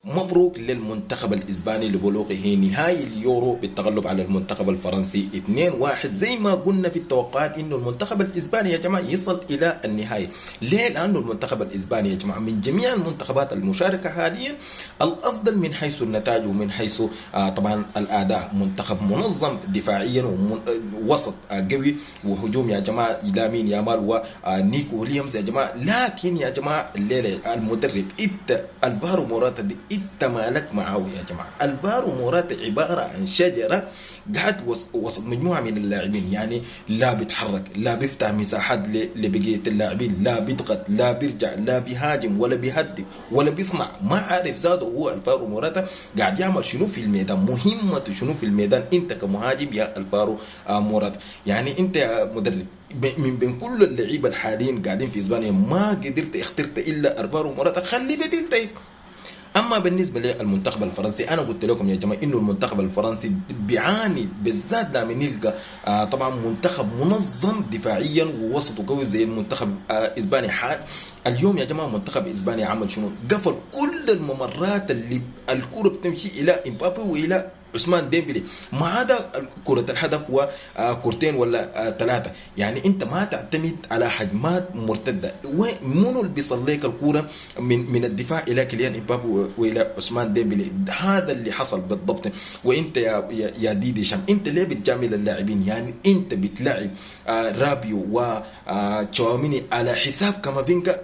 مبروك للمنتخب الإسباني لبلوغه نهائي اليورو بالتغلب على المنتخب الفرنسي 2-1. زي ما قلنا في التوقعات إنه المنتخب الإسباني يا جماعة يصل إلى النهائي. ليه؟ لأنه المنتخب الإسباني يا جماعة من جميع المنتخبات المشاركة حاليا الأفضل من حيث النتائج ومن حيث طبعا الأداء. منتخب منظم دفاعيا ووسط قوي وهجوم يا جماعة لامين يامال ونيكو ويليامز يا جماعة. لكن يا جماعة الليلة المدرب الفارو موراتا دي انت مالك معاه يا جماعه. الفارو موراتا عباره عن شجره قاعد وسط مجموعه من اللاعبين، يعني لا بيتحرك، لا بيفتح مساحات لبقيه اللاعبين، لا بيضغط، لا بيرجع، لا بيهاجم ولا بيهدف ولا بيصنع. ما عارف ذاته هو الفارو موراتا قاعد يعمل شنو في الميدان، مهمته شنو في الميدان انت كمهاجم يا الفارو موراتا. يعني انت يا مدرب من بين كل اللعيبه الحاليين قاعدين في اسبانيا ما قدرت اخترت الا الفارو موراتا، خلي بديل. طيب اما بالنسبه للمنتخب الفرنسي انا قلت لكم يا جماعه انه المنتخب الفرنسي بيعاني بالذات لما نلقى طبعا منتخب منظم دفاعيا ووسطه قوي زي المنتخب اسبانيا. حال اليوم يا جماعه منتخب اسبانيا عمل شنو؟ قفل كل الممرات اللي الكره بتمشي الى امبابي والى عثمان ديمبلي، ما عدا كرة الهدف وكورتين ولا ثلاثة. يعني انت ما تعتمد على هجمات مرتدة. منو اللي بيصل لك الكرة من الدفاع الى كيليان امبابي والى عثمان ديمبلي؟ هذا اللي حصل بالضبط. وانت يا ديدي شام انت ليه بتجامل اللاعبين؟ يعني انت بتلعب رابيو وتشاوميني على حساب كامافينجا.